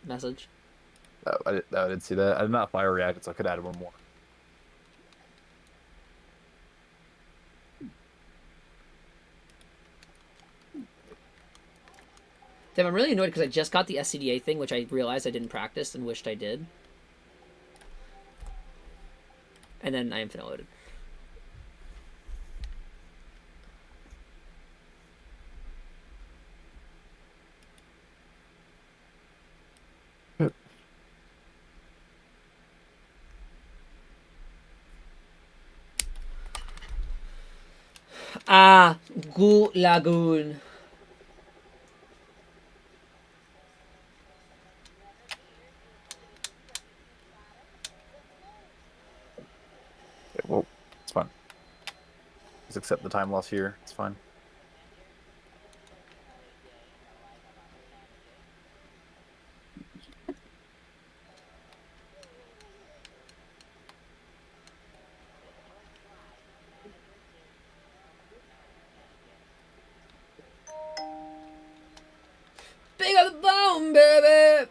message. Oh, I did see that. I did not fire reacted, so I could add one more. Damn, I'm really annoyed because I just got the SCDA thing, which I realized I didn't practice and wished I did. And then I infinite loaded. Ah, Gu Lagoon. Okay, well, it's fine. Just accept the time loss here. It's fine. Big up the bone, baby.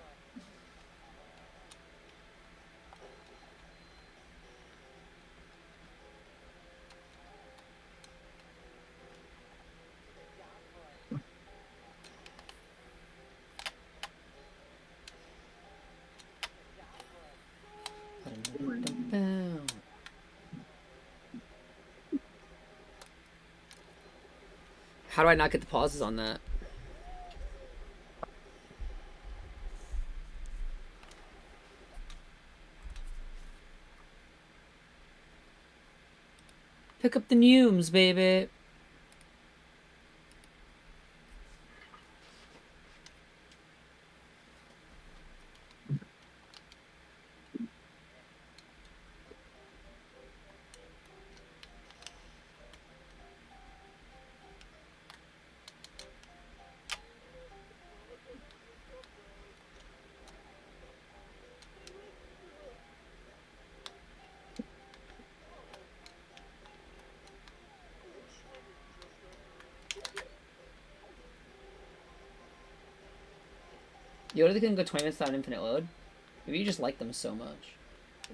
How do I not get the pauses on that? Pick up the neumes, baby. You literally can go 20 minutes without an infinite load. Maybe you just like them so much.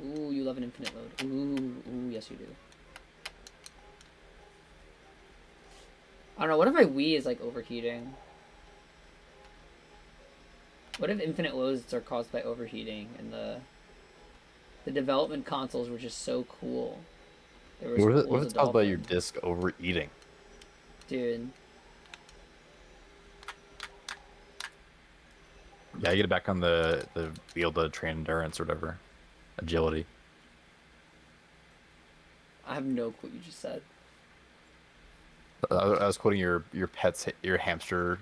Ooh, you love an infinite load. Ooh, yes you do. I don't know, what if my Wii is like overheating? What if infinite loads are caused by overheating and the development consoles were just so cool? They were as cool What as if a it's caused by your dolphin. disc overeating? Dude. Yeah, you get it back on the wheel to train endurance or whatever, agility. I have no clue what you just said. I was quoting your pet's your hamster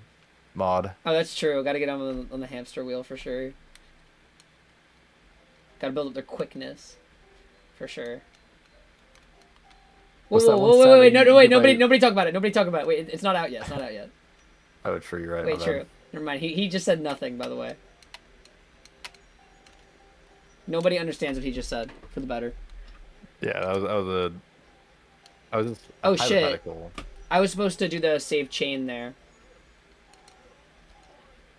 mod. Oh, that's true. Gotta get on the hamster wheel for sure. Gotta build up their quickness. For sure. Whoa, What's that whoa, one whoa, stat that wait, no, no, you wait, get nobody, by? nobody talk about it. Nobody talk about it. Wait, it's not out yet. It's not out yet. Oh, true. You're right. My Wait, bad. true. Never mind. He just said nothing, by the way. Nobody understands what he just said, for the better. Yeah, that was just a Oh, shit. hypothetical. I was supposed to do the save chain there.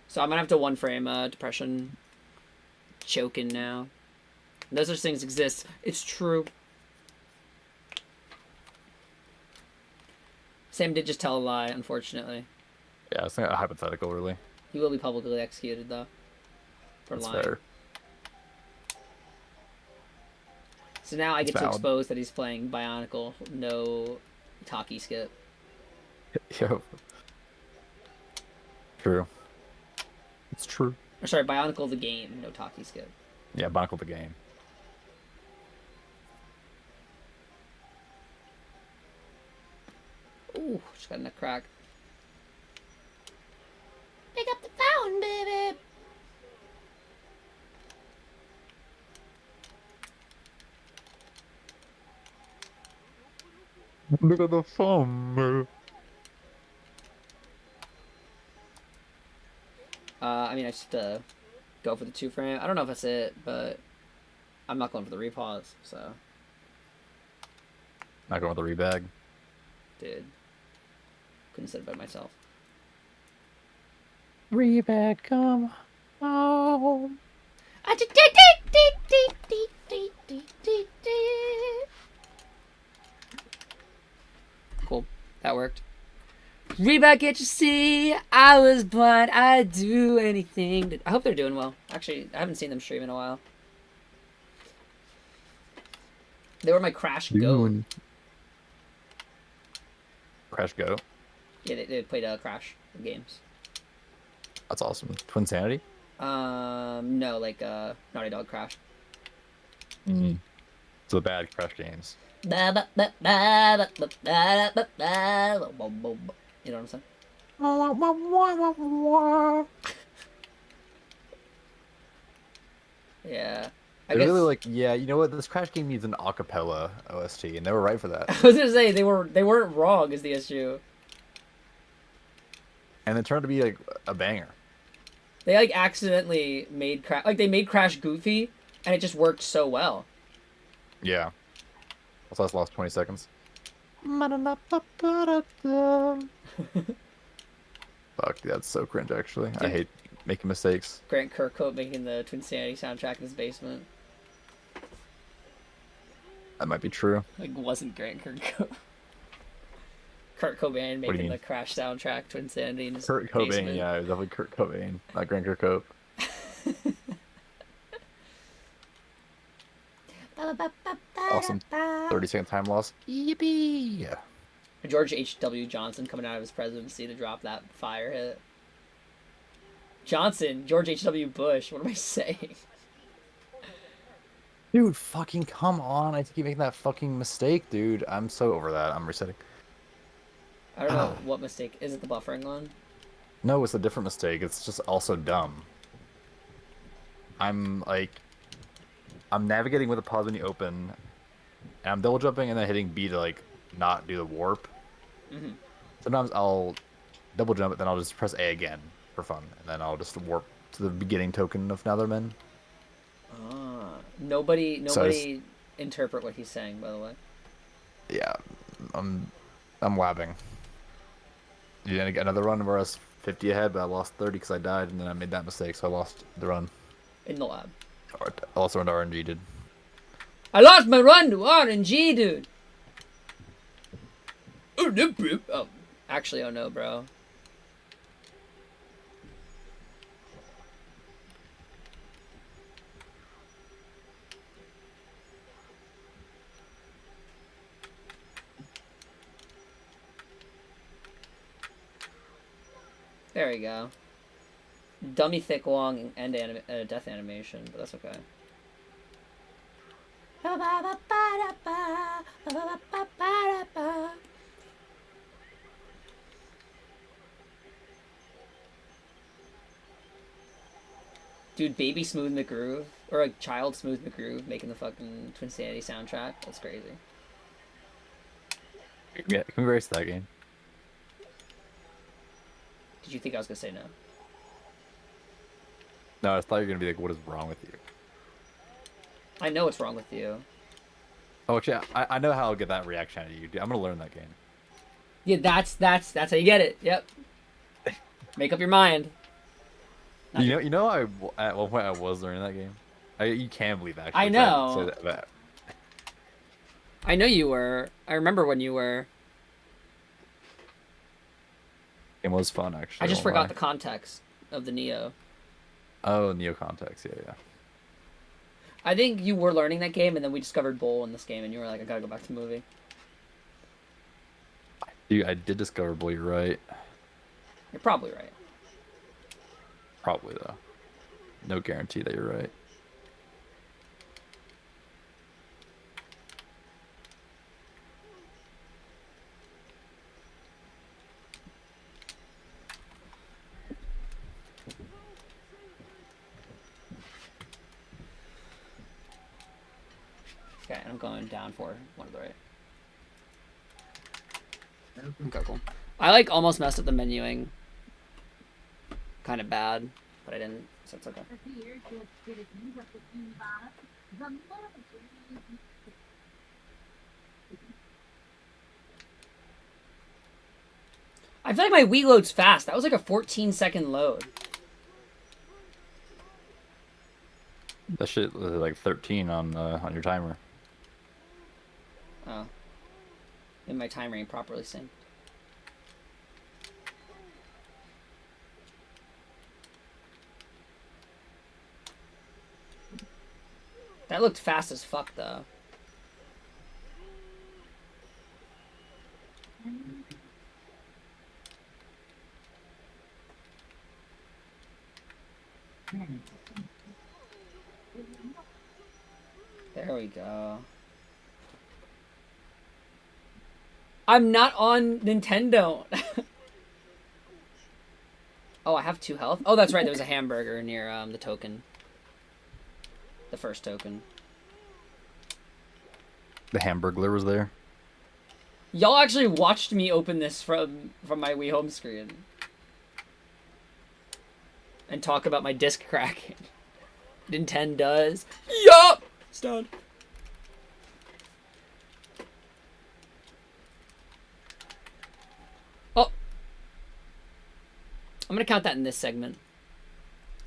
So I'm gonna have to one frame depression choking now. No such things exist. It's true. Sam did just tell a lie, unfortunately. Yeah, it's not a hypothetical, really. He will be publicly executed, though, for That's lying. fair. So now I It's get to valid. expose that he's playing Bionicle, no Taki skip. Yep. True. It's true. Or sorry, Bionicle the game, no Taki skip. Yeah, Bionicle the game. Ooh, just got in a crack. Pick up the phone, baby. Look at the phone. I mean, I just go for the two frame. I don't know if that's it, but I'm not going for the repause, so. Not going with the rebag. Dude, couldn't say it by myself. Rebag, come home. Cool. That worked. Reebok, can't you see? I was blind. I'd do anything. I hope they're doing well. Actually, I haven't seen them stream in a while. They were my Crash Go. Crash Go. Yeah, they played Crash games. That's awesome. Twinsanity? No, like Naughty Dog Crash. Mm-hmm. So the bad Crash games. You know what I'm saying? Yeah. I They're guess really like, yeah, you know what? This Crash game needs an acapella OST, and they were right for that. I was gonna say they weren't wrong is the issue. And it turned to be like a banger. They like accidentally made they made Crash goofy, and it just worked so well. Yeah. Also, I lost 20 seconds. Fuck, that's so cringe, actually. Dude. I hate making mistakes. Grant Kirkhope making the Twinsanity soundtrack in his basement. That might be true. Like, wasn't Grant Kirkhope. Kurt Cobain making the Crash soundtrack, Twinsanity in his Kurt basement. Cobain, yeah, it was definitely Kurt Cobain, not Grant Kirkhope. Awesome. 30-second time loss. Yippee! George H.W. Johnson coming out of his presidency to drop that fire hit. Johnson, George H.W. Bush, what am I saying? Dude, fucking come on. I keep making that fucking mistake, dude. I'm so over that. I'm resetting. I don't know what mistake. Is it the buffering one? No, it's a different mistake. It's just also dumb. I'm navigating with a pause when you open, and I'm double jumping and then hitting B to like not do the warp. Mm-hmm. Sometimes I'll double jump it, then I'll just press A again for fun, and then I'll just warp to the beginning token of Netherman. Nobody interpret what he's saying, by the way. Yeah, I'm labbing. You didn't get another run where I was 50 ahead, but I lost 30 because I died, and then I made that mistake, so I lost the run. In the lab. I lost the run to RNG, dude. I lost my run to RNG, dude! Oh, actually, oh no, bro. There we go. Dummy thick long and death animation, but that's okay. Dude, Baby Smooth McGroove, or like Child Smooth McGroove making the fucking Twinsanity soundtrack. That's crazy. Yeah, can we race that game? Did you think I was gonna say no? No, I thought you were gonna be like, "What is wrong with you?" I know what's wrong with you. Oh, actually, I know how I'll get that reaction out of you, dude. I'm gonna learn that game. Yeah, that's how you get it. Yep. Make up your mind. You know, at one point I was learning that game. You can't believe actually. I know. Say that. I know you were. I remember when you were. It was fun, actually. I just forgot the context of the Neo. Oh, Neo context, yeah. I think you were learning that game, and then we discovered Bowl in this game, and you were like, I gotta go back to the movie. Dude, I did discover Bull, you're right. You're probably right. Probably, though. No guarantee that you're right. Okay, and I'm going down for one of the right. Okay, cool. I like almost messed up the menuing. Kind of bad, but I didn't, so it's okay. I feel like my Wii loads fast. That was like a 14-second load. That shit was like 13 on your timer. Oh. And my timer ain't properly synced. That looked fast as fuck, though. There we go. I'm not on Nintendo. Oh, I have 2 health? Oh, that's right. There was a hamburger near the token. The first token. The Hamburglar was there. Y'all actually watched me open this from my Wii home screen. And talk about my disc cracking. Nintendo does. Yup! Stunned. Oh! I'm gonna count that in this segment.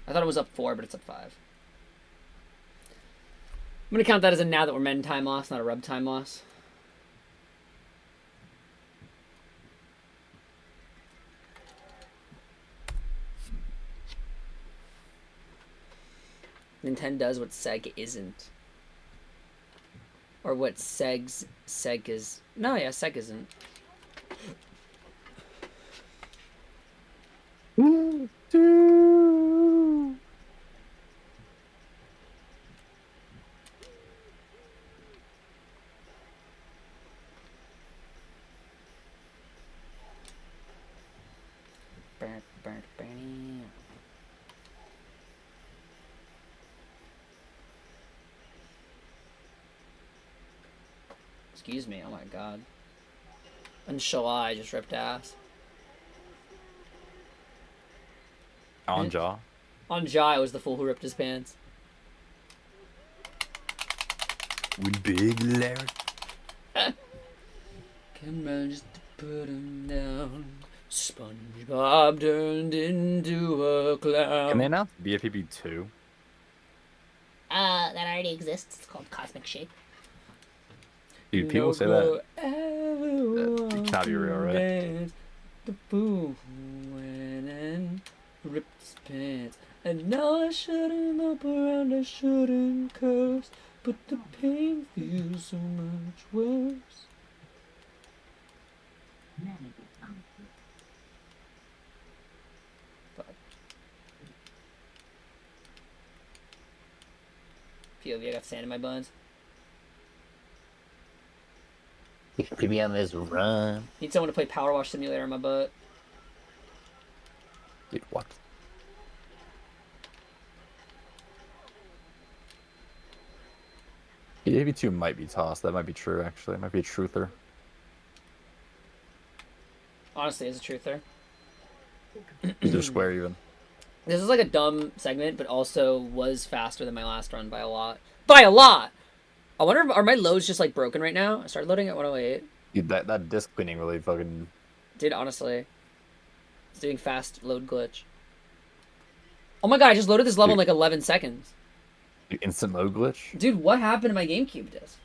I thought it was up 4, but it's up 5. I'm gonna count that as a now that we're men time loss, not a rub time loss. Nintendo does what Seg isn't. Or what Seg is. No, yeah, Seg isn't. Excuse me, oh my god. Inshallah, I just ripped ass. On jaw. On Jai, I was the fool who ripped his pants. With big Larry. Camera just to put him down. SpongeBob turned into a clown. Can they announce BFPP 2? That already exists. It's called Cosmic Shape. Dude, people say that. That cannot be real, right? The fool went and ripped his pants. And now I shut him up around, I shouldn't curse. But the pain feels so much worse. Fuck. POV, I got sand in my buns. Put me on this run. Need someone to play Power Wash Simulator on my butt. Dude, what? BFPP 2 might be tossed. That might be true, actually. It might be a truther. Honestly, it's a truther. Either square, even. This is like a dumb segment, but also was faster than my last run by a lot. By a lot! I wonder, are my loads just like broken right now? I started loading at 108. Dude, that disc cleaning really fucking... Dude, honestly. It's doing fast load glitch. Oh my god, I just loaded this level in like 11 seconds. Dude, instant load glitch? Dude, what happened to my GameCube disc?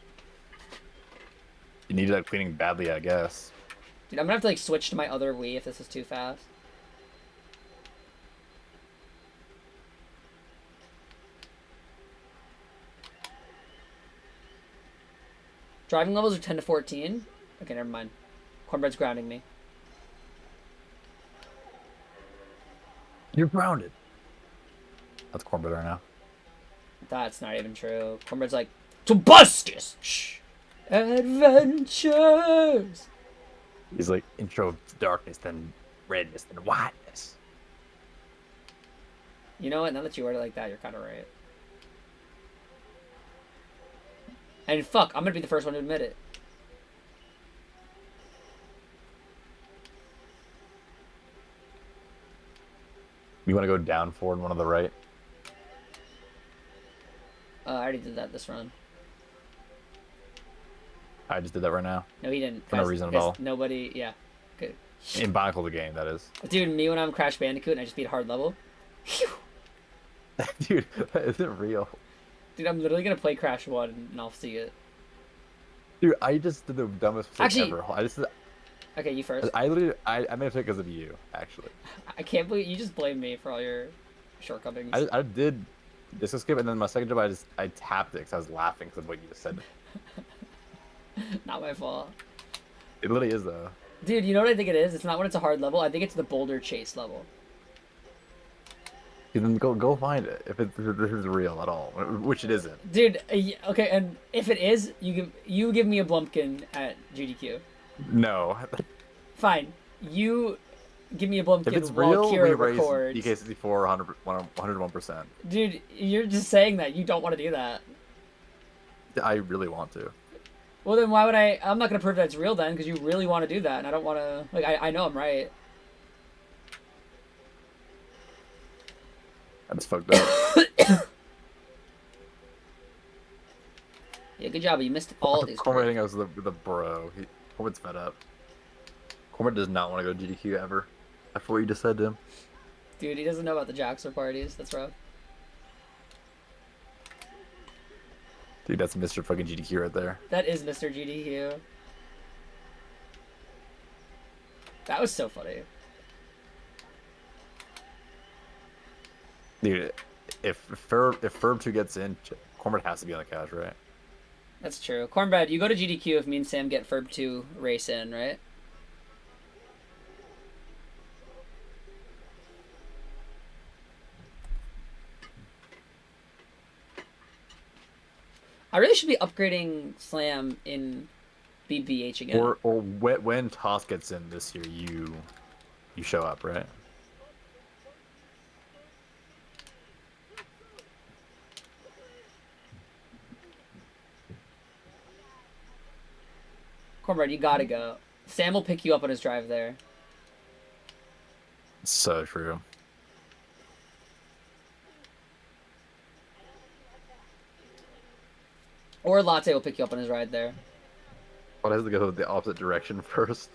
You needed that cleaning badly, I guess. Dude, I'm gonna have to like switch to my other Wii if this is too fast. Driving levels are 10 to 14. Okay, never mind. Cornbread's grounding me. You're grounded. That's cornbread right now. That's not even true. Cornbread's like, Tobuscus! Shh! Adventures! He's like, intro to darkness, then redness, then whiteness. You know what? Now that you word it like that, you're kind of right. And fuck, I'm gonna be the first one to admit it. You want to go down forward, one on the right? I already did that this run. I just did that right now. No, he didn't. For no reason at all. Nobody, yeah. Good. In Bionicle the game, that is. Dude, me when I'm Crash Bandicoot and I just beat a hard level. Dude, that isn't real. Dude, I'm literally gonna play Crash 1 and I'll see it. Dude, I just did the dumbest mistake Actually- ever. I just, Okay, you first. I literally, I made a mistake because of you, actually. I can't believe you just blame me for all your shortcomings. I did disco skip, and then my second jump, I tapped it because I was laughing because of what you just said. Not my fault. It literally is, though. Dude, you know what I think it is? It's not when it's a hard level. I think it's the boulder chase level. Then go find it if it's real at all, which it isn't. Dude, okay, and if it is, you give me a Blumpkin at GDQ. No. Fine. You give me a If Blumpkin it's while real, Kira we raise records. DK64 101%. Dude, you're just saying that. You don't want to do that. I really want to. Well, then why would I... I'm not going to prove that it's real then, because you really want to do that, and I don't want to... Like, I know I'm right. I just fucked up. Yeah, good job. You missed all of these. Cormac, I think I was the bro. Cormac's fed up. Cormac does not want to go to GDQ ever. After what you just said to him. Dude, he doesn't know about the Jaxer parties. That's rough. Dude, that's Mr. fucking GDQ right there. That is Mr. GDQ. That was so funny. Dude, if Ferb 2 gets in, Cormac has to be on the couch, right? That's true. Cornbread, you go to GDQ if me and Sam get Ferb 2 race in, right? I really should be upgrading Slam in BBH again. Or when Toss gets in this year, you show up, right? Cornbread, you gotta go. Sam will pick you up on his drive there. So true. Or Latte will pick you up on his ride there. But I have to go the opposite direction first.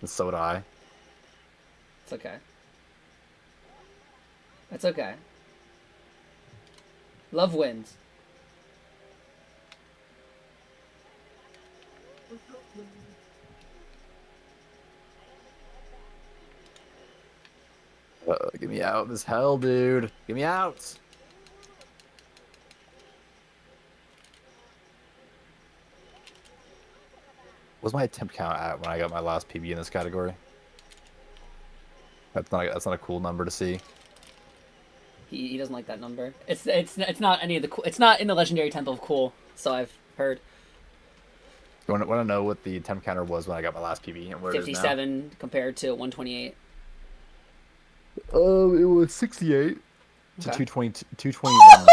And so would I. It's okay. It's okay. Love wins. Get me out of this hell, dude. Get me out. What's my attempt count at when I got my last PB in this category? That's not a cool number to see. He doesn't like that number. It's not any of the cool. It's not in the legendary temple of cool. So I've heard. You want to know what the attempt counter was when I got my last PB and where it is now? 57 compared to 128. It was 68 to Okay. 221.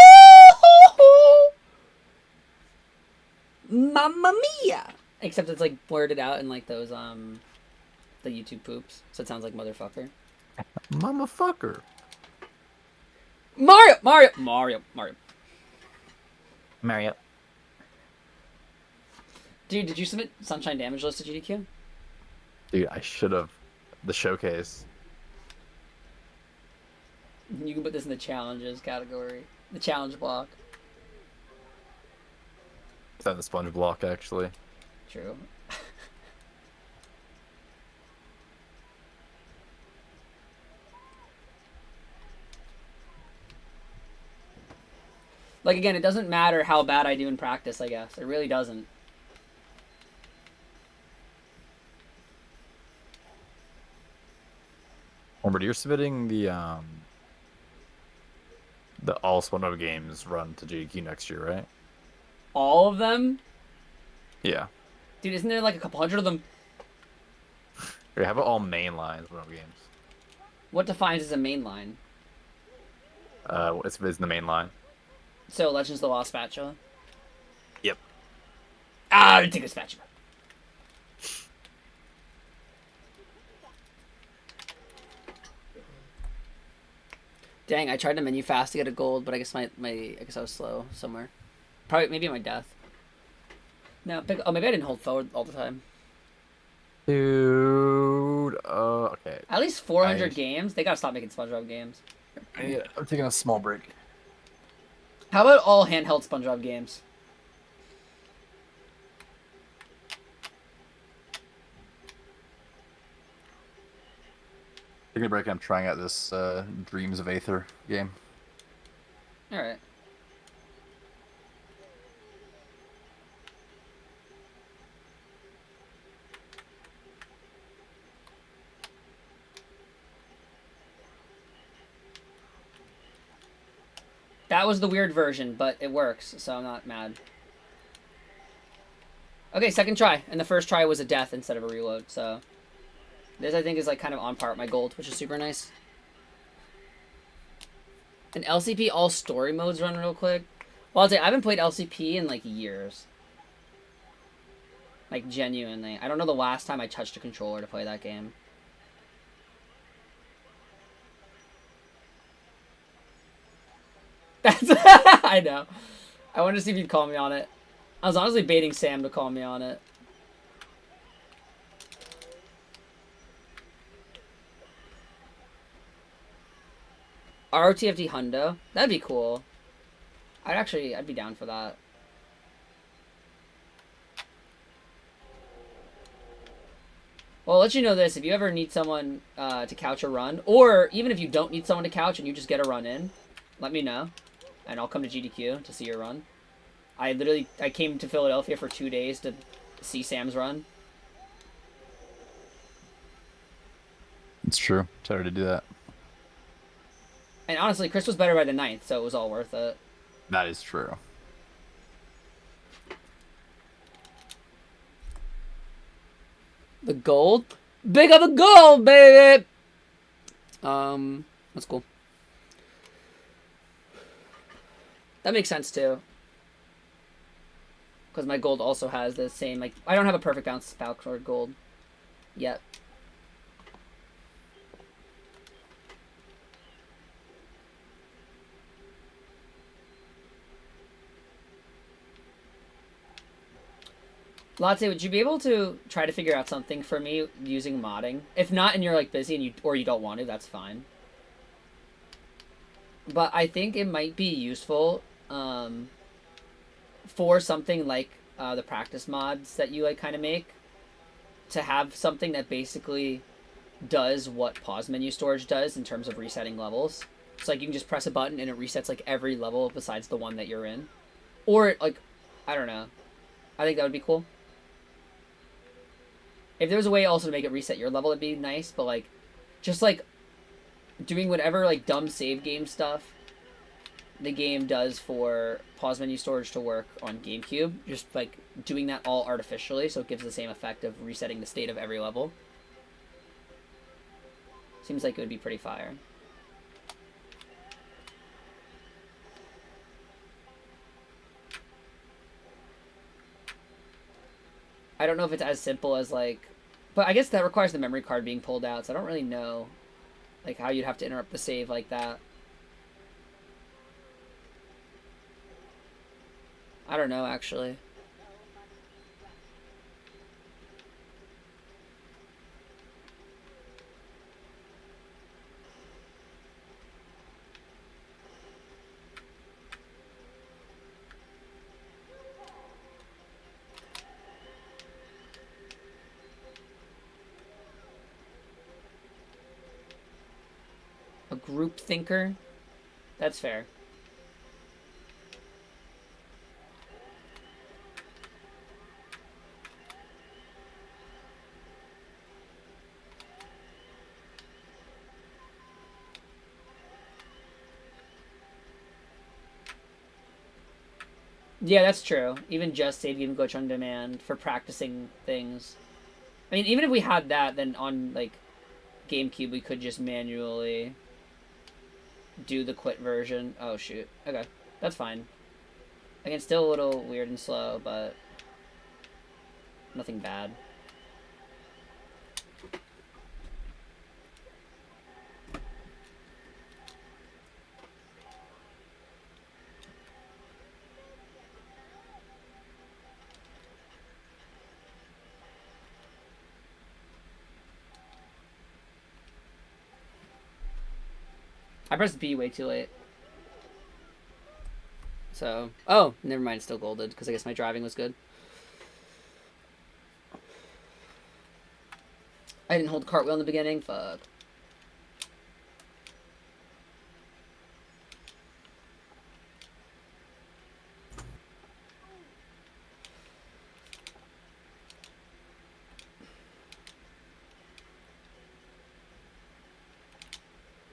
Mamma mia! Except it's like blurted out in like those the YouTube poops, so it sounds like motherfucker. Mama fucker. Mario. Dude, did you submit Sunshine Damage List to GDQ? Dude, I should have. The showcase. You can put this in the challenges category. The challenge block. It's on the sponge block, actually. True. Like, again, it doesn't matter how bad I do in practice, I guess. It really doesn't. Remember, you're submitting the all SpongeBob games run to GDQ next year, right? All of them? Yeah. Dude, isn't there like a couple hundred of them? Or have it all mainline SpongeBob games. What defines as a main line? It's in the main line. So, Legends of the Lost Spatula? Yep. Ah, I didn't take a spatula. Dang, I tried to menu fast to get a gold, but I guess I guess I was slow somewhere. Probably, maybe my death. No, oh, maybe I didn't hold forward all the time. Dude, okay. At least 400 I- games? They gotta stop making SpongeBob games. I'm taking a small break. How about all handheld SpongeBob games? Taking a break. I'm trying out this Dreams of Aether game. All right. That was the weird version, but it works, so I'm not mad. Okay, second try, and the first try was a death instead of a reload, so... This, I think, is, like, kind of on par with my gold, which is super nice. And LCP, all story modes run real quick. Well, I'll tell you, I haven't played LCP in, like, years. Like, genuinely. I don't know the last time I touched a controller to play that game. That's... I know. I wanted to see if you'd call me on it. I was honestly baiting Sam to call me on it. ROTFD Hundo? That'd be cool. I'd be down for that. Well, I'll let you know this. If you ever need someone to couch a run, or even if you don't need someone to couch and you just get a run in, let me know. And I'll come to GDQ to see your run. I came to Philadelphia for 2 days to see Sam's run. It's true. It's hard to do that. And honestly, Chris was better by the 9th, so it was all worth it. That is true. The gold? Big up the gold, baby! That's cool. That makes sense, too. Because my gold also has the same, like... I don't have a perfect bounce toward gold yet. Latte, would you be able to try to figure out something for me using modding? If not, and you're like busy and you don't want to, that's fine. But I think it might be useful for something like the practice mods that you like kind of make, to have something that basically does what pause menu storage does in terms of resetting levels. So like you can just press a button and it resets like every level besides the one that you're in. Or like, I don't know. I think that would be cool. If there was a way also to make it reset your level, it'd be nice, but like, just like doing whatever like dumb save game stuff the game does for pause menu storage to work on GameCube, just like doing that all artificially so it gives the same effect of resetting the state of every level. Seems like it would be pretty fire. I don't know if it's as simple as like... But I guess that requires the memory card being pulled out, so I don't really know like how you'd have to interrupt the save like that. I don't know, actually. A group thinker? That's fair. Yeah, that's true. Even just save game glitch on demand for practicing things. I mean, even if we had that, then on like GameCube we could just manually do the quit version. Oh shoot. Okay. That's fine. Again, still a little weird and slow, but nothing bad. I pressed B way too late. So, oh, never mind, it's still golded, because I guess my driving was good. I didn't hold the cartwheel in the beginning, fuck.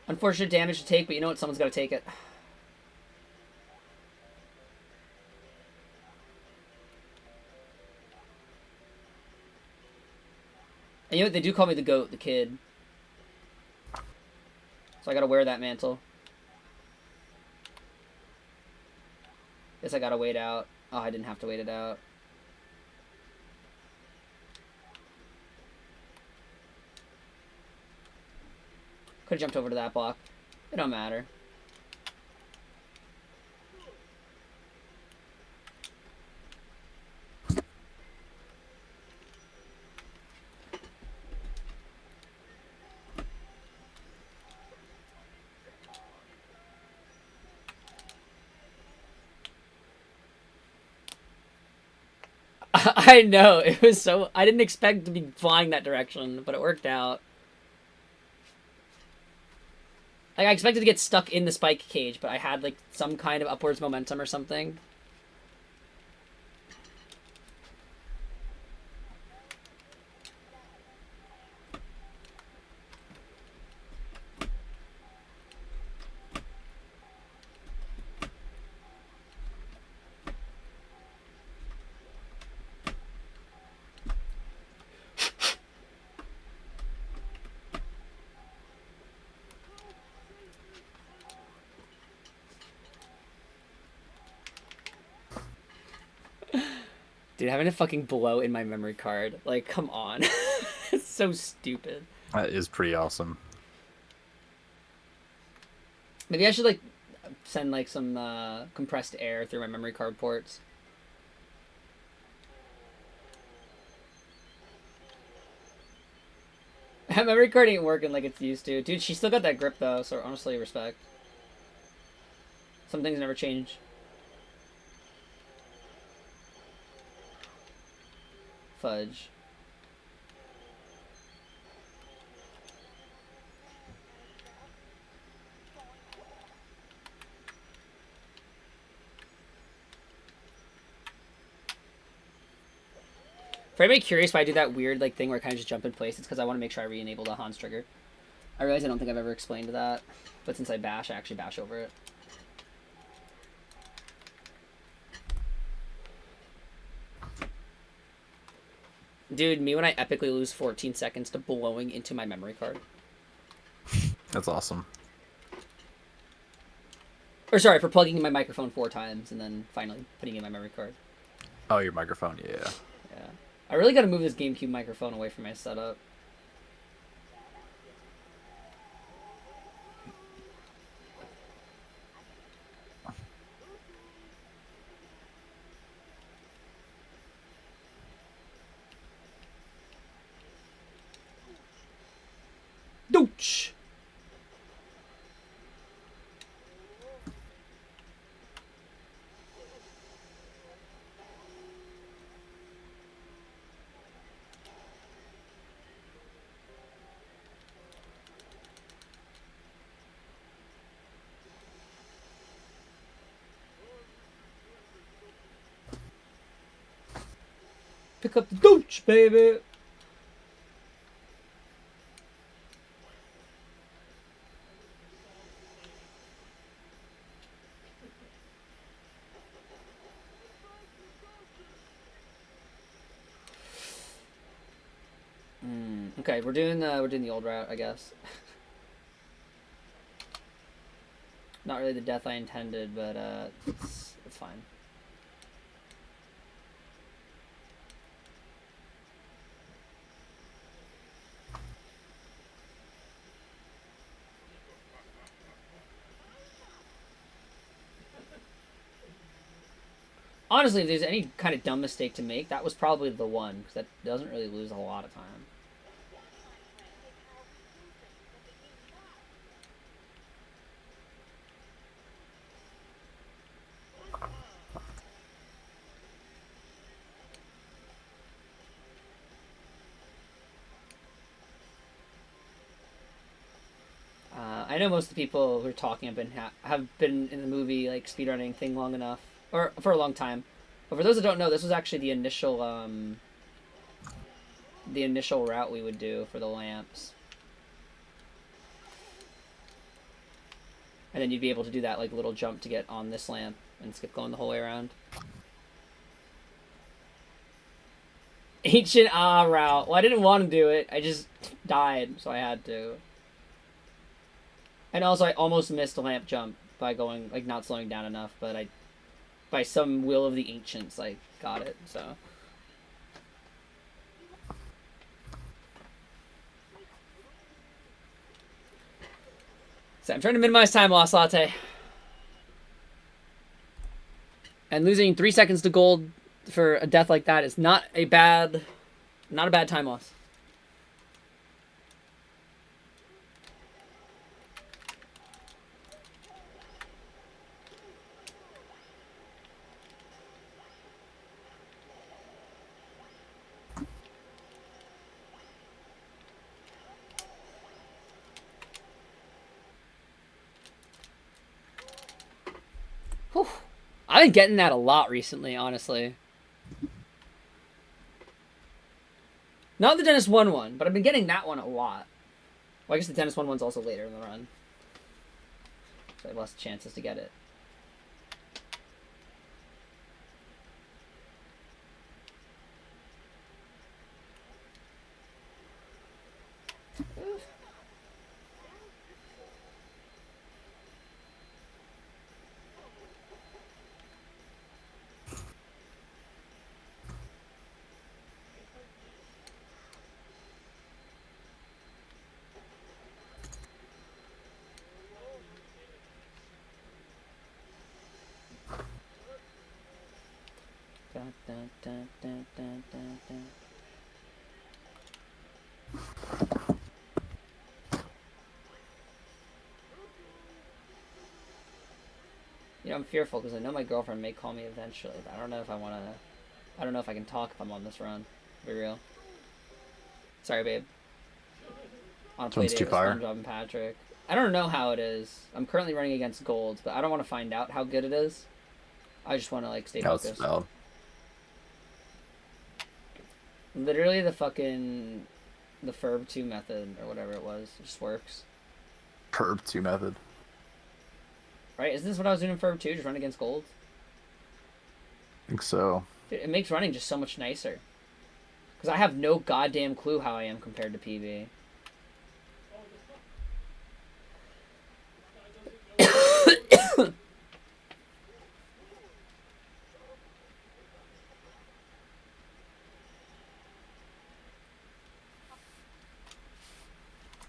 Unfortunate damage to take, but you know what? Someone's got to take it. And you know what? They do call me the goat, the kid. So I gotta wear that mantle. Guess I gotta wait out. Oh, I didn't have to wait it out. Could've jumped over to that block. It don't matter. I know, it was so... I didn't expect to be flying that direction, but it worked out. Like, I expected to get stuck in the spike cage, but I had, like, some kind of upwards momentum or something. Dude, having a fucking blow in my memory card. Like, come on. It's so stupid. That is pretty awesome. Maybe I should, like, send, like, some compressed air through my memory card ports. That memory card ain't working like it's used to. Dude, she still got that grip, though, so honestly, respect. Some things never change. Fudge. For anybody curious why I do that weird like thing where I kind of just jump in place, it's because I want to make sure I re-enable the Hans trigger. I realize I don't think I've ever explained that, but since I bash, I actually bash over it. Dude, me when I epically lose 14 seconds to blowing into my memory card. That's awesome. Or sorry, for plugging in my microphone 4 times and then finally putting in my memory card. Oh, your microphone, yeah. Yeah. I really gotta move this GameCube microphone away from my setup. Dooch! Pick up the dooch, baby! Okay, we're doing the old route, I guess. Not really the death I intended, but it's fine. Honestly, if there's any kind of dumb mistake to make, that was probably the one, because that doesn't really lose a lot of time. I know most of the people who are talking have been in the movie like speedrunning thing long enough, or for a long time. But for those that don't know, this was actually the initial route we would do for the lamps. And then you'd be able to do that like little jump to get on this lamp and skip going the whole way around. Ancient route. Well, I didn't want to do it. I just died, so I had to. And also, I almost missed a lamp jump by going like not slowing down enough, but by some will of the ancients, I got it. So. So I'm trying to minimize time loss, Latte. And losing 3 seconds to gold for a death like that is not a bad time loss. Whew. I've been getting that a lot recently, honestly. Not the Dennis 1 one, but I've been getting that one a lot. Well, I guess the Dennis 1 one's also later in the run. So I have less chances to get it. Dun, dun, dun, dun, dun, dun, dun. You know, I'm fearful because I know my girlfriend may call me eventually, but I don't know if I want to. I don't know if I can talk if I'm on this run. Be real. Sorry, babe. On a play Sounds date too with far. SpongeBob and Patrick. I don't know how it is. I'm currently running against golds, but I don't want to find out how good it is. I just want to like stay No, it's focused. valid. Literally the Ferb 2 method or whatever it was, it just works. Perp 2 method. Right? Isn't this what I was doing in Ferb 2? Just run against golds? I think so. Dude, it makes running just so much nicer. Because I have no goddamn clue how I am compared to PB.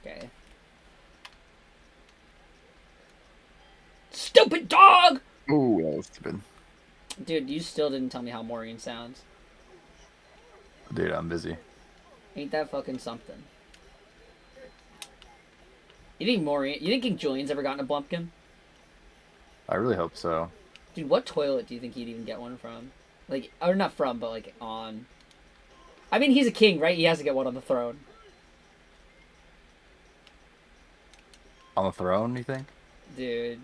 Okay. Stupid dog! Ooh, that was stupid. Dude, you still didn't tell me how Maureen sounds. Dude, I'm busy. Ain't that fucking something? You think Julian's ever gotten a Blumpkin? I really hope so. Dude, what toilet do you think he'd even get one from? Like, or not from, but like on. I mean, he's a king, right? He has to get one on the throne. On the throne, you think? Dude.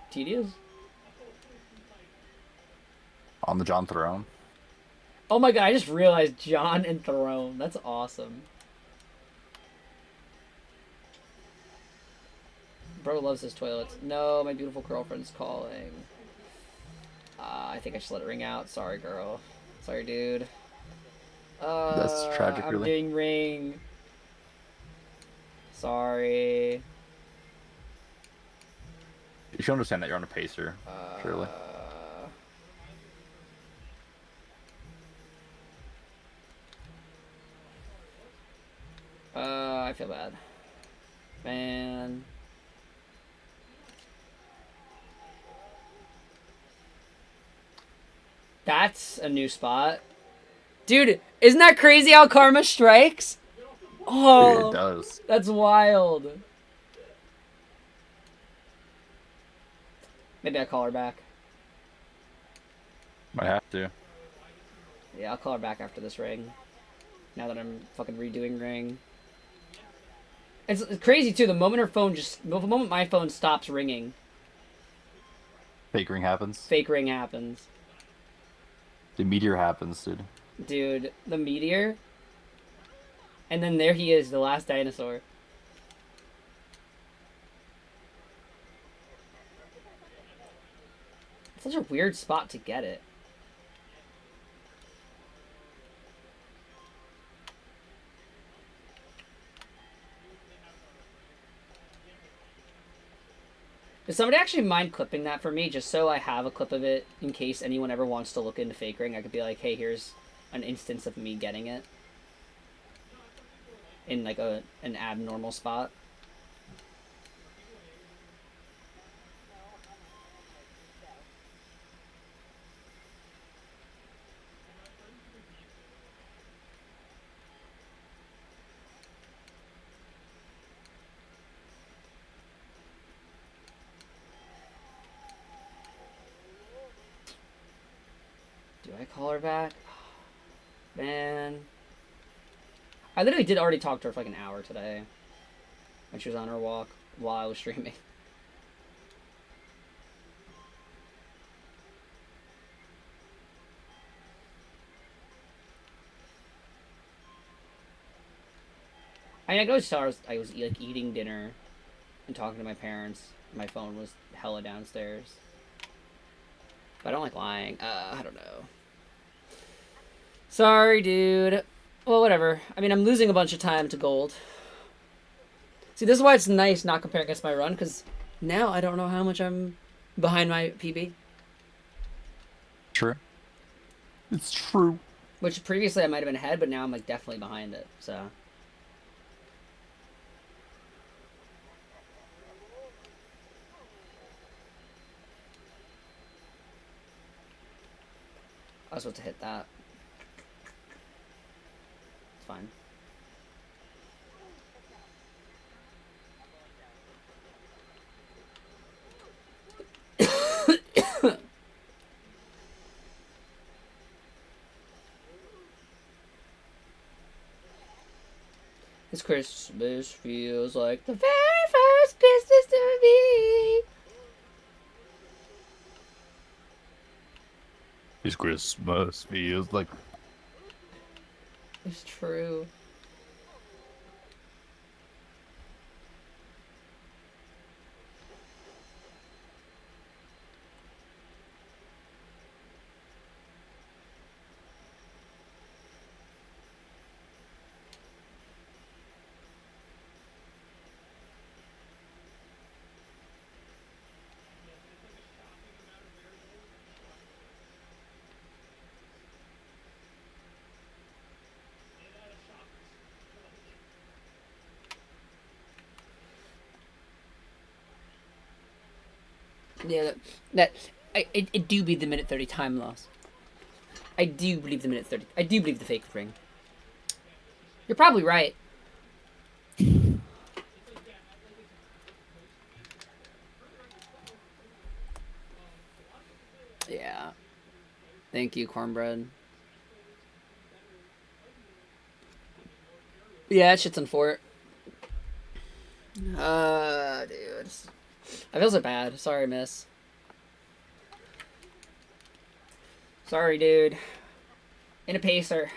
Tedious? On the John throne? Oh my god, I just realized John and throne. That's awesome. Bro loves his toilets. No, my beautiful girlfriend's calling. I think I should let it ring out. Sorry, girl. Sorry, dude. That's tragic, I'm really. doing ring. Sorry. You should understand that you're on a pacer, surely. I feel bad. Man. That's a new spot. Dude, isn't that crazy how karma strikes? Oh, Dude, it does. that's wild. Maybe I call her back. Might have to. Yeah, I'll call her back after this ring. Now that I'm fucking redoing ring. It's crazy too. The moment my phone stops ringing, Fake ring happens. fake ring happens. The meteor happens, dude. Dude, the meteor. And then there he is, the last dinosaur. It's such a weird spot to get it. Does somebody actually mind clipping that for me, just so I have a clip of it in case anyone ever wants to look into fake ring? I could be like, hey, here's an instance of me getting it in like an abnormal spot. Do I call her back? Man. I literally did already talk to her for like an hour today. When she was on her walk while I was streaming. I mean, I could always tell her I was like eating dinner and talking to my parents. My phone was hella downstairs. But I don't like lying. I don't know. Sorry, dude. Well, whatever. I mean, I'm losing a bunch of time to gold. See, this is why it's nice not comparing against my run, because now I don't know how much I'm behind my PB. True. It's true. Which previously I might have been ahead, but now I'm like definitely behind it, so. I was supposed to hit that. It's fine. This Christmas feels like the very first Christmas to me. This Christmas feels like. It's true. Yeah, it do be the minute 30 time loss. I do believe the minute 30. I do believe the fake ring. You're probably right. Yeah. Thank you, cornbread. Yeah, that shit's on fort. Dude. I feel so bad. Sorry, miss. Sorry, dude. In a pacer.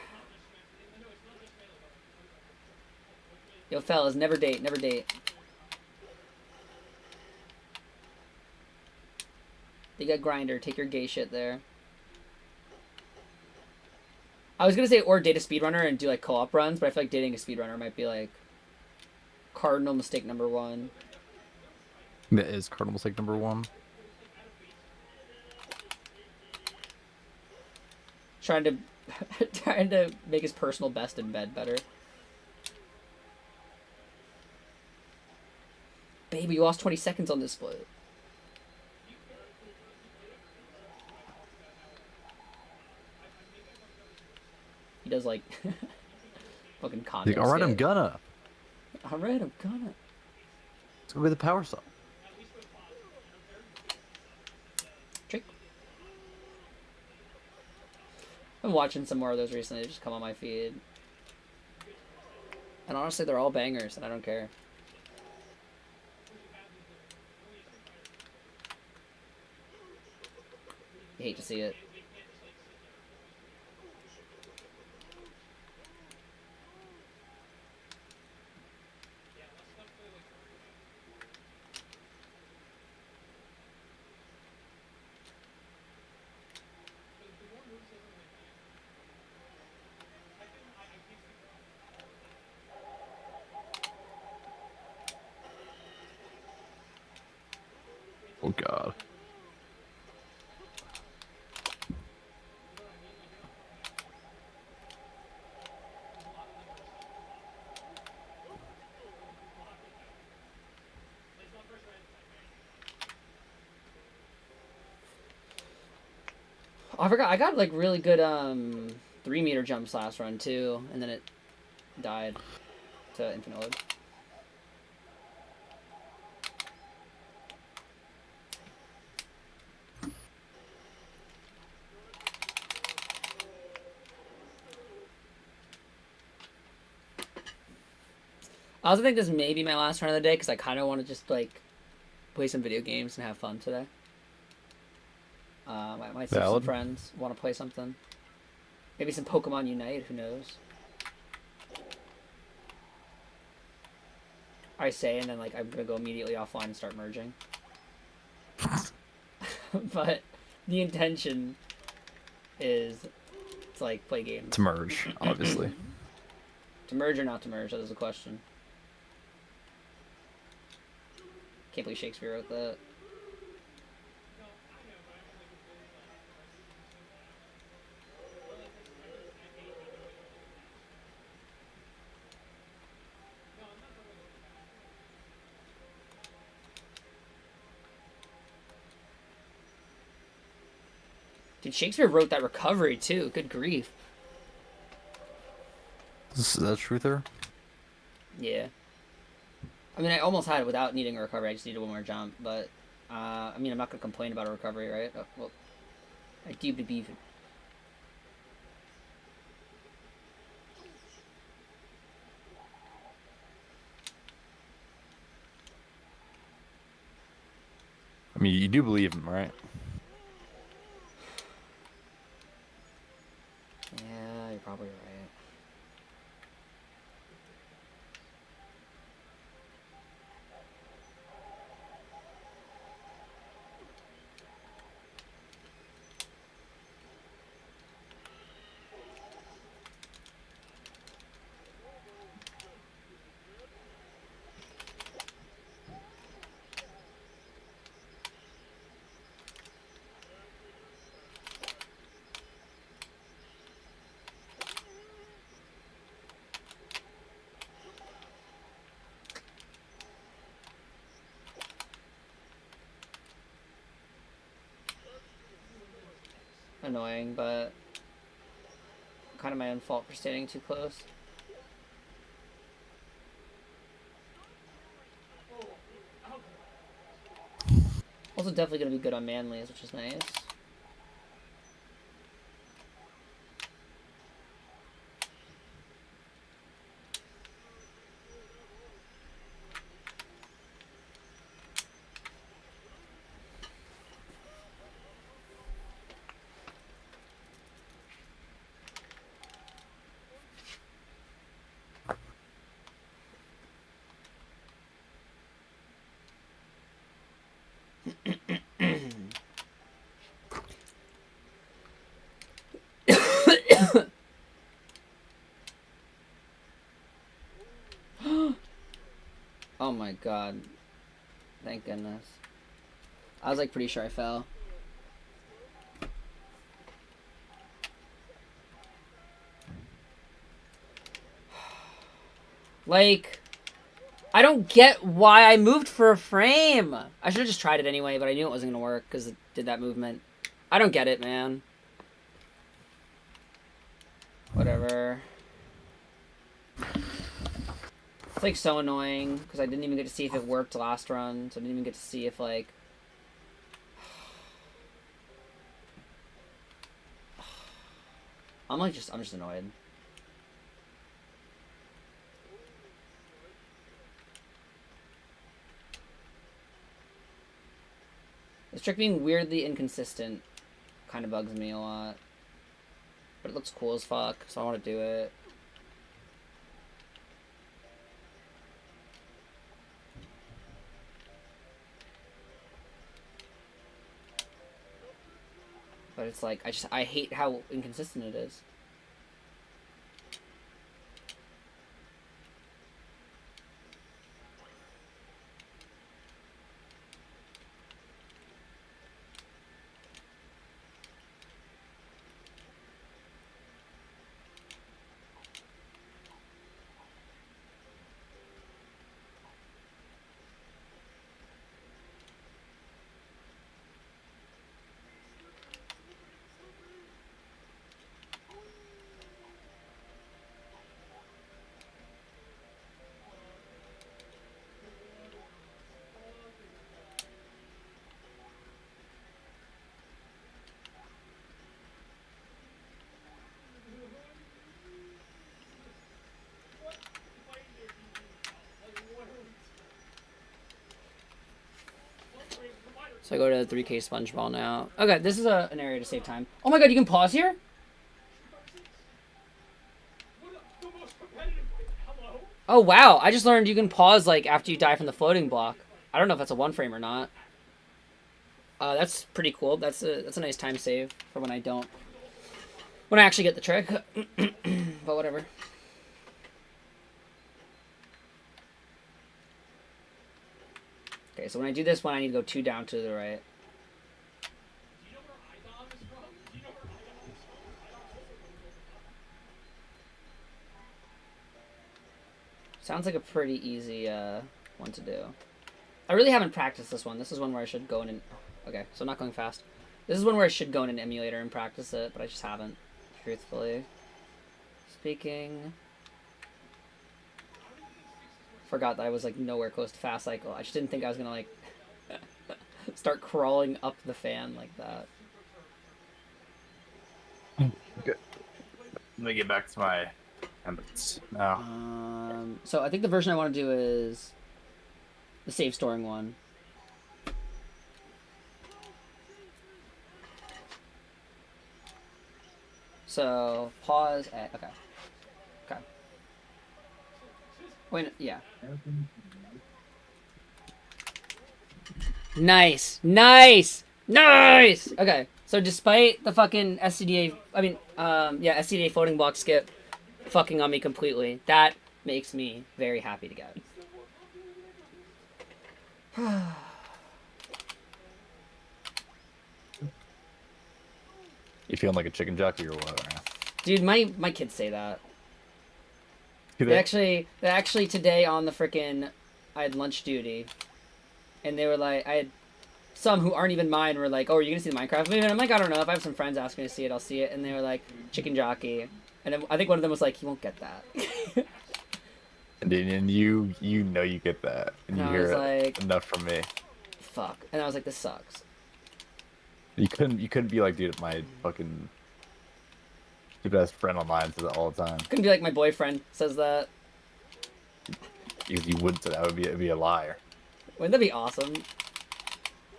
Yo, fellas, never date, never date. They got grinder. Take your gay shit there. I was gonna say or date a speedrunner and do like co-op runs, but I feel like dating a speedrunner might be like cardinal mistake number one. That is cardinal mistake number one. Trying to make his personal best in bed better. Baby, you lost 20 seconds on this split. He does like fucking condo. Like, all right, I'm gonna. All right, I'm gonna. Let's go with the power saw. Trick. I've been watching some more of those recently. They just come on my feed. And honestly, they're all bangers, and I don't care. You hate to see it. Oh god. Oh, I forgot. I got like really good 3-meter jumps last run too, and then it died to infinite load. I also think this may be my last run of the day because I kind of want to just like play some video games and have fun today. I might see some Valid. friends want to play something. Maybe some Pokemon Unite. Who knows? I say, and then like I'm gonna go immediately offline and start merging. But the intention is to like play games. To merge, obviously. To merge or not to merge? That is the question. Can't believe Shakespeare wrote that. Dude, Shakespeare wrote that recovery too. Good grief. Is that truther? Yeah. I mean, I almost had it without needing a recovery. I just needed one more jump. But, I mean, I'm not going to complain about a recovery, right? Well, I do believe it. I mean, you do believe him, right? Yeah, you're probably right. Annoying, but kind of my own fault for standing too close. Also, definitely going to be good on Manly's, which is nice. Oh my god. Thank goodness. I was like pretty sure I fell. Like, I don't get why I moved for a frame. I should have just tried it anyway, but I knew it wasn't going to work because it did that movement. I don't get it, man. Whatever. It's like so annoying because I didn't even get to see if it worked last run, so I didn't even get to see if like... I'm just annoyed. This trick being weirdly inconsistent kind of bugs me a lot. But it looks cool as fuck, so I want to do it. But it's like, I hate how inconsistent it is. So I go to 3K SpongeBob now. Okay, this is an area to save time. Oh my god, you can pause here? Oh wow, I just learned you can pause like after you die from the floating block. I don't know if that's a one frame or not. That's pretty cool. That's a nice time save for when I actually get the trick. But whatever. Okay, so when I do this one, I need to go 2 down to the right. Sounds like a pretty easy one to do. I really haven't practiced this one. This is one where I should go in and... Okay, so I'm not going fast. This is one where I should go in an emulator and practice it, but I just haven't, truthfully speaking. Forgot that I was like nowhere close to fast cycle. I just didn't think I was gonna like start crawling up the fan like that. Good. Let me get back to my habits now. So I think the version I want to do is the save storing one. So pause at okay. Wait, yeah. Nice! Okay, so despite the fucking SCDA floating block skip fucking on me completely, that makes me very happy to get. You feeling like a chicken jockey or what? Dude, my kids say that. They actually today on the frickin' I had lunch duty, and they were like, I had some who aren't even mine were like, oh, are you gonna see the Minecraft movie? And I'm like, I don't know. If I have some friends ask me to see it, I'll see it. And they were like, chicken jockey, and then I think one of them was like, he won't get that. And you know you get that, and you hear it enough from me. Fuck, and I was like, this sucks. You couldn't be like, dude, my fucking stupid ass friend online says it all the time. Couldn't be like my boyfriend says that. You wouldn't say that. It'd be a liar. Wouldn't that be awesome?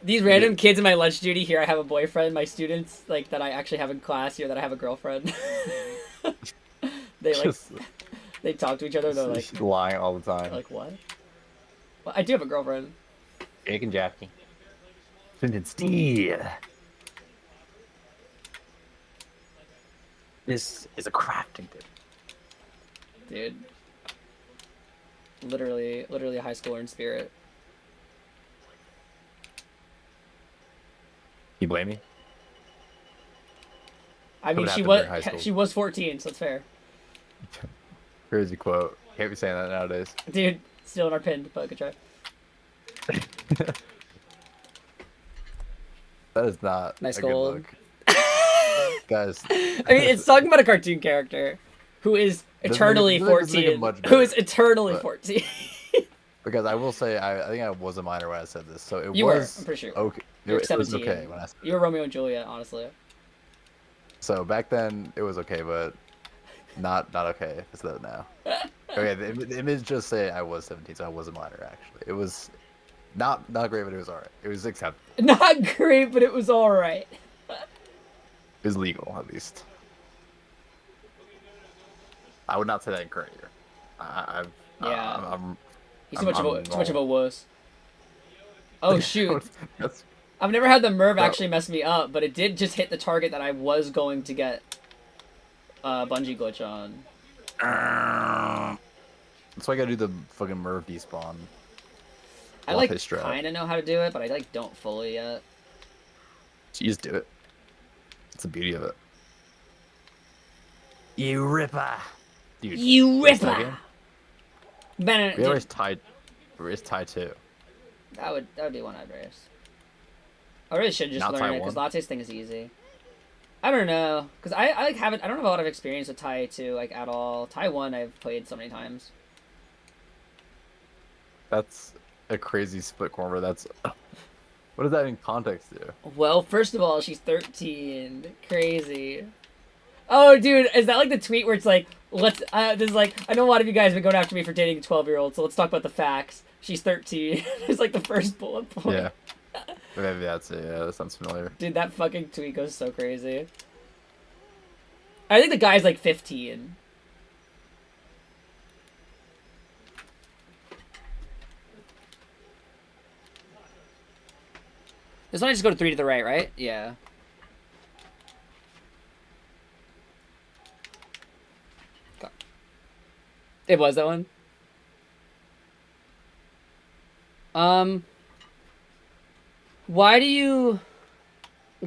These random kids in my lunch duty here, I have a boyfriend. My students, like, that I actually have in class here, that I have a girlfriend. They, like, they talk to each other, they're like... lying all the time. Like, what? Well, I do have a girlfriend. Chicken jockey. Steve. This is a crafting tip. Dude. Literally a high schooler in spirit. You blame me? I mean, she was 14, so it's fair. Crazy quote. Can't be saying that nowadays. Dude, still in our pin, but good try. That is not nice a goal. good look. Guys. I mean, it's talking about a cartoon character who is eternally 14. Who is eternally 14. Because I will say, I think I was a minor when I said this, so it you was... I'm pretty sure. Okay. You were it 17. was okay when I said You were Romeo and Juliet, honestly. So back then, it was okay, but not okay. It's that now. Okay, the image just say I was 17, so I was a minor, actually. It was not great, but it was alright. It was acceptable. Not great, but it was alright. is legal at least. I would not say that in current year. I've Yeah. I'm He's too much of a normal. wuss. Oh shoot. That's I've never had the Merv bro. actually mess me up, but it did just hit the target that I was going to get bungee glitch on. That's why I gotta do the fucking Merv despawn. I Latte like strat. kind of know how to do it, but I like don't fully yet. So you just do it. It's the beauty of it. You ripper, dude. You Race tie ripper! game. Man, We always dude, tied. Race tie too. that would be one I'd race. I really should just Not learn tie it because one. Latte's thing is easy. I don't know because I like haven't I don't have a lot of experience with Tai 2 like at all. Tai 1 I've played so many times. That's a crazy split corner. That's what does that in context do? Well, first of all, she's 13. Crazy. Oh, dude, is that like the tweet where it's like, let's, this is like, I know a lot of you guys have been going after me for dating a 12-year-old, so let's talk about the facts. She's 13. It's like the first bullet point. Yeah. Maybe that's it. Yeah, that sounds familiar. Dude, that fucking tweet goes so crazy. I think the guy's like 15. This one I just go to 3 to the right, right? Yeah. It was that one? Why do you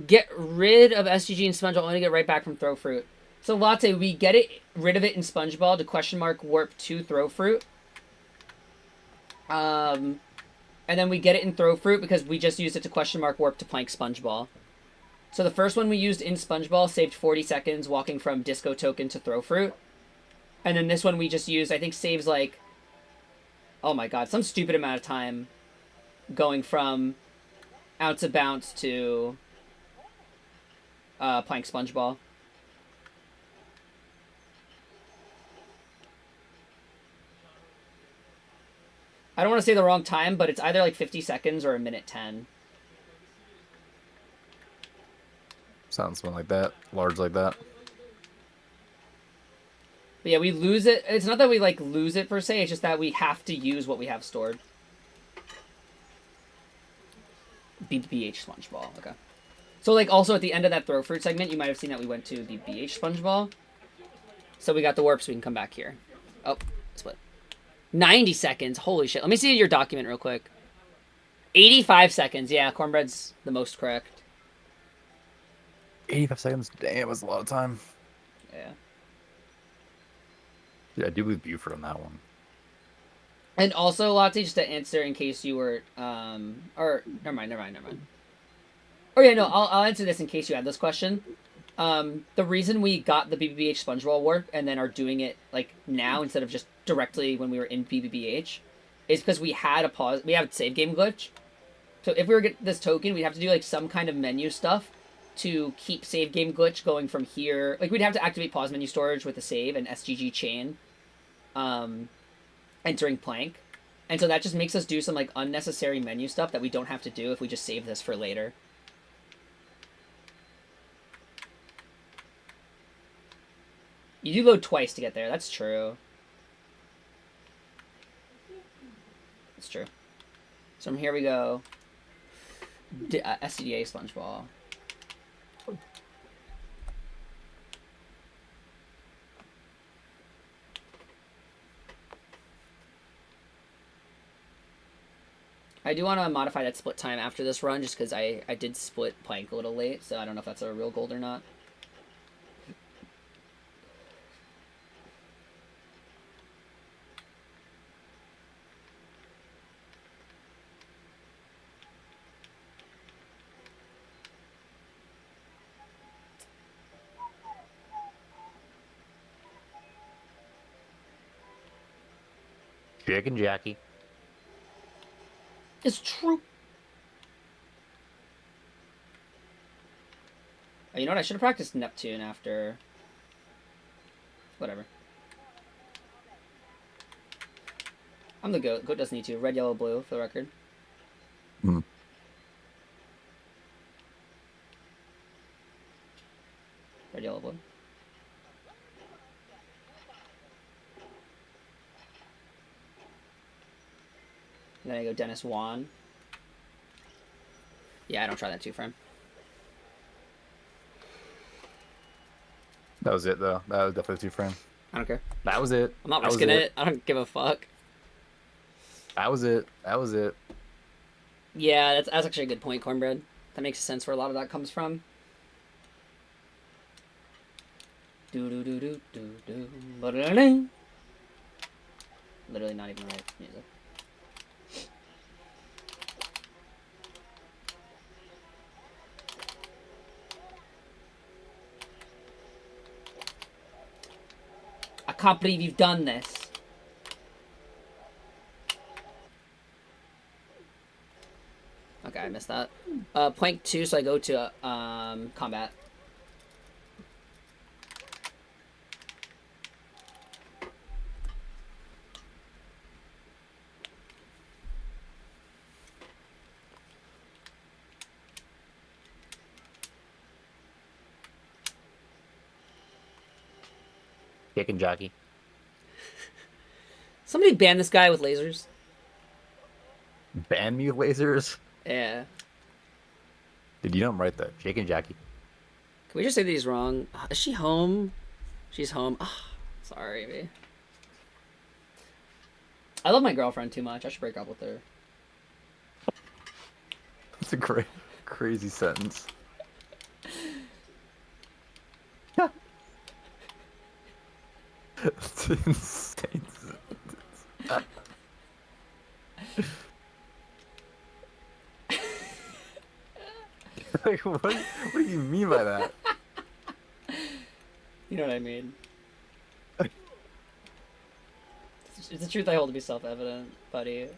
get rid of SGG and SpongeBob only to get right back from Throw Fruit? So Latte, we get rid of it in SpongeBob to question mark warp to Throw Fruit. And then we get it in Throw Fruit because we just used it to question mark warp to Plank SpongeBob. So the first one we used in SpongeBob saved 40 seconds walking from Disco Token to Throw Fruit. And then this one we just used, I think saves like, oh my god, some stupid amount of time going from Ounce of Bounce to Plank SpongeBob. I don't want to say the wrong time, but it's either like 50 seconds or a minute 10. Sounds something like that. Large like that. But yeah, we lose it. It's not that we like lose it per se, it's just that we have to use what we have stored. BH SpongeBob, okay. So like also at the end of that Throw Fruit segment, you might have seen that we went to the BH SpongeBob. So we got the warp so we can come back here. Oh, split. 90 seconds, holy shit. Let me see your document real quick. 85 seconds, yeah, Cornbread's the most correct. 85 seconds? Damn, that's a lot of time. Yeah. Yeah, I do believe Buford on that one. And also, Latte, just to answer in case you were, or, never mind. Oh yeah, no, I'll answer this in case you had this question. The reason we got the BBBH SpongeBob warp and then are doing it, like, now instead of just directly when we were in BBBH is because we had we have a save game glitch. So if we were get this token, we'd have to do, like, some kind of menu stuff to keep save game glitch going from here. Like, we'd have to activate pause menu storage with the save and SGG chain. Entering Plank. And so that just makes us do some like unnecessary menu stuff that we don't have to do if we just save this for later. You do load twice to get there, that's true. That's true. So from here we go. SCDA SpongeBob. I do want to modify that split time after this run, just because I did split Plank a little late, so I don't know if that's a real gold or not. Chicken Jackie. It's true. Oh, you know what? I should have practiced Neptune after. Whatever. I'm the goat. Goat doesn't need to. Red, yellow, blue, for the record. Hmm. Red, yellow, blue. And then I go Dennis Wan. Yeah, I don't try that 2-frame. That was it, though. That was definitely 2-frame. I don't care. That was it. I'm not That was risking it. I don't give a fuck. That was it. That was it. Yeah, that's actually a good point, Cornbread. That makes sense where a lot of that comes from. Do do do do do do. Literally not even right music. I can't believe you've done this. Okay, I missed that. Plank 2, so I go to combat. Chicken jockey. Somebody ban this guy with lasers. Ban me lasers? Yeah. Dude, you know I'm right, though. Chicken jockey. Can we just say that he's wrong? Is she home? She's home. Oh, sorry, baby. I love my girlfriend too much. I should break up with her. That's a great, crazy sentence. It's insane. Like, what do you mean by that? You know what I mean? It's a truth I hold to be self-evident, buddy.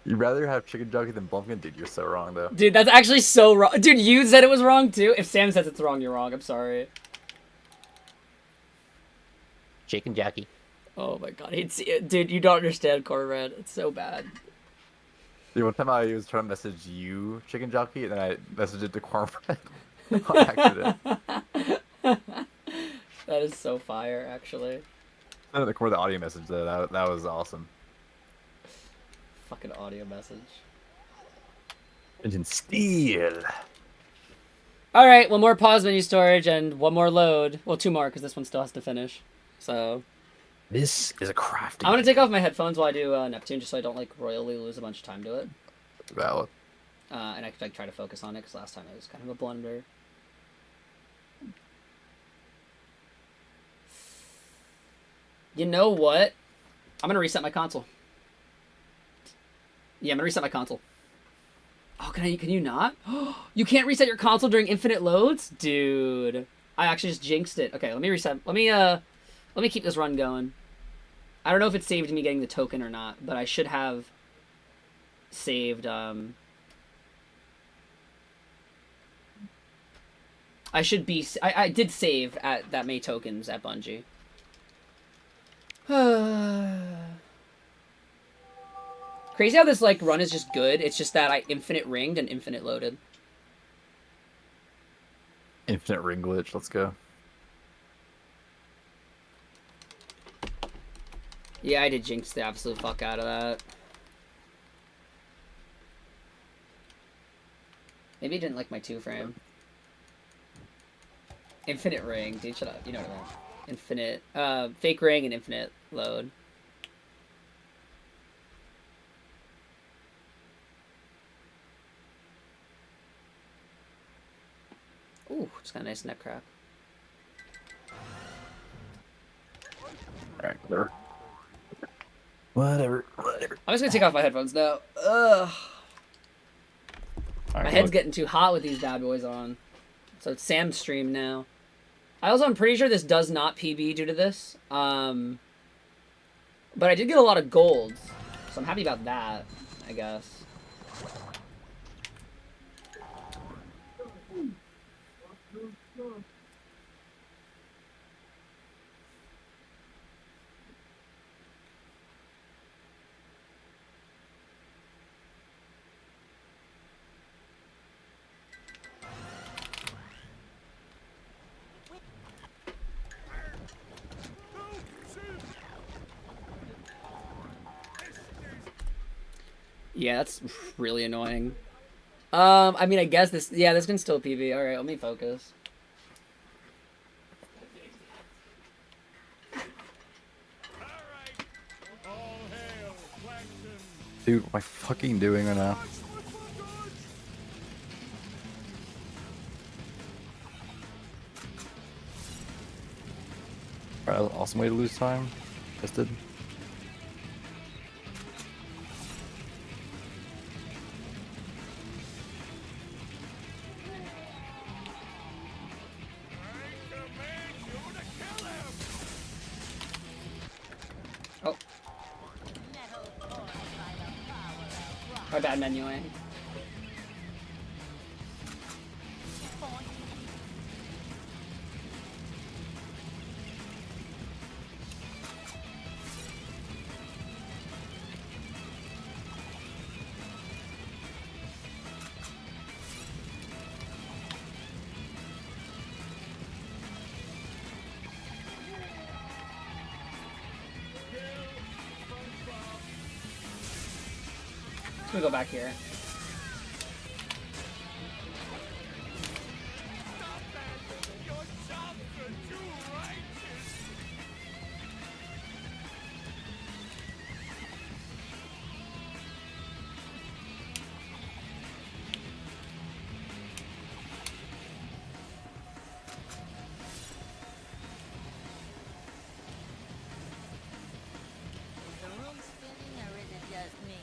You'd rather have chicken jockey than bumpkin? Dude, you're so wrong, though. Dude, that's actually so wrong. Dude, you said it was wrong too? If Sam says it's wrong, you're wrong. I'm sorry. Chicken jockey. Oh my god. Dude, you don't understand Cornbread. It's so bad. Dude, one time I was trying to message you, chicken jockey, and then I messaged it to Cornbread on accident. That is so fire, actually. And the audio message, though, that was awesome. Fucking audio message. Engine steel. Alright, one more pause menu storage and one more load. Well, 2 more, because this one still has to finish. So... This is a crafty. I'm gonna take off my headphones while I do Neptune, just so I don't, like, royally lose a bunch of time to it. Valid. And I could, like, try to focus on it, because last time it was kind of a blunder. You know what? I'm gonna reset my console. Yeah, I'm gonna reset my console. Oh, can you not? You can't reset your console during infinite loads? Dude. I actually just jinxed it. Okay, let me reset. Let me keep this run going. I don't know if it saved me getting the token or not, but I should have saved, I did save at that many tokens at Bungie. Crazy how this, like, run is just good. It's just that I infinite ringed and infinite loaded. Infinite ring glitch, let's go. Yeah, I did jinx the absolute fuck out of that. Maybe he didn't like my 2-frame. Infinite ring, dude, shut up. You know what I meant. Infinite, fake ring and infinite load. Ooh, just got a nice neck crack. Alright, whatever. I'm just gonna take off my headphones now. Ugh. Right, My head's getting too hot with these bad boys on. So it's Sam's stream now. I'm pretty sure this does not PB due to this. But I did get a lot of golds, so I'm happy about that, I guess. Yeah, that's really annoying. I mean, I guess this... Yeah, this can still PB. Alright, let me focus. Dude, what am I fucking doing right now? Alright, awesome way to lose time. Just did. Oh. My bad menuing. Let me go back here. Is the room spinning or is it just me?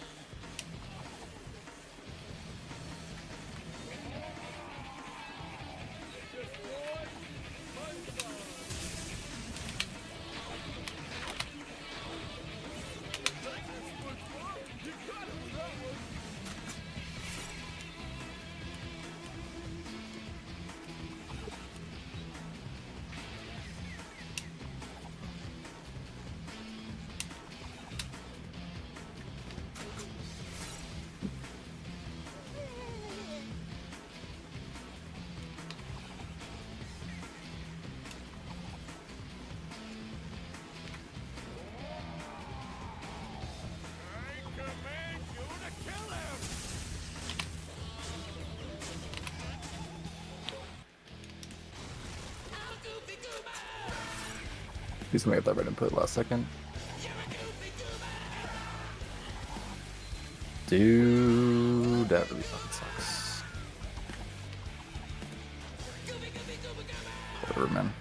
Please make that red input last second. Dude, that really fucking sucks. Whatever, man.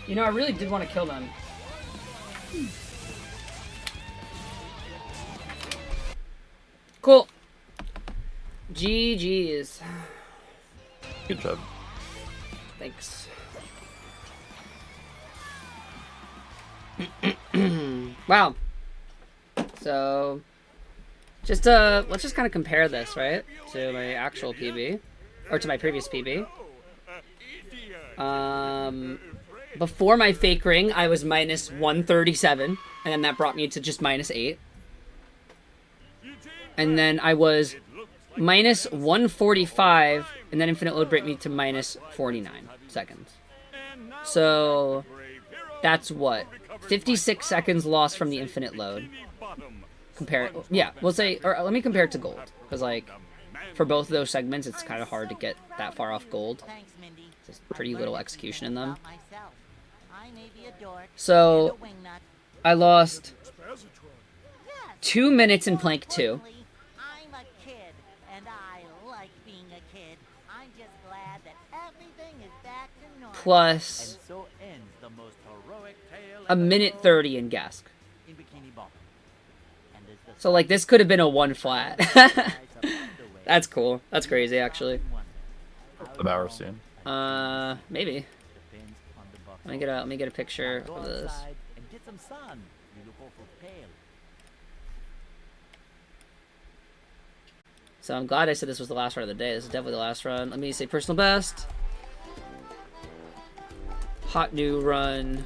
You know, I really did want to kill them. Cool. GG's. Good job. Thanks. Wow. So, just let's just kind of compare this, right, to my actual PB, or to my previous PB. Before my fake ring, I was minus 137, and then that brought me to just minus 8. And then I was minus 145, and then infinite load brought me to minus 49 seconds. So that's what? 56 seconds lost from the infinite load. Yeah, we'll say, or let me compare it to gold, because like, for both of those segments, it's kind of hard to get that far off gold. There's pretty little execution in them. So, I lost 2 minutes in plank 2. I'm a kid, and I like being a kid. plus so ends the most heroic tale a minute 30 in Gask. in Bikini Bottom. And as the So like this could have been a 1 flat. rise above the waves, That's cool. That's crazy actually. About hour soon. Maybe. depends on the box. Let me get a picture Go of this. outside and get some sun. You look awful pale. So I'm glad I said this was the last run of the day. This is definitely the last run. Let me say personal best. Hot new run.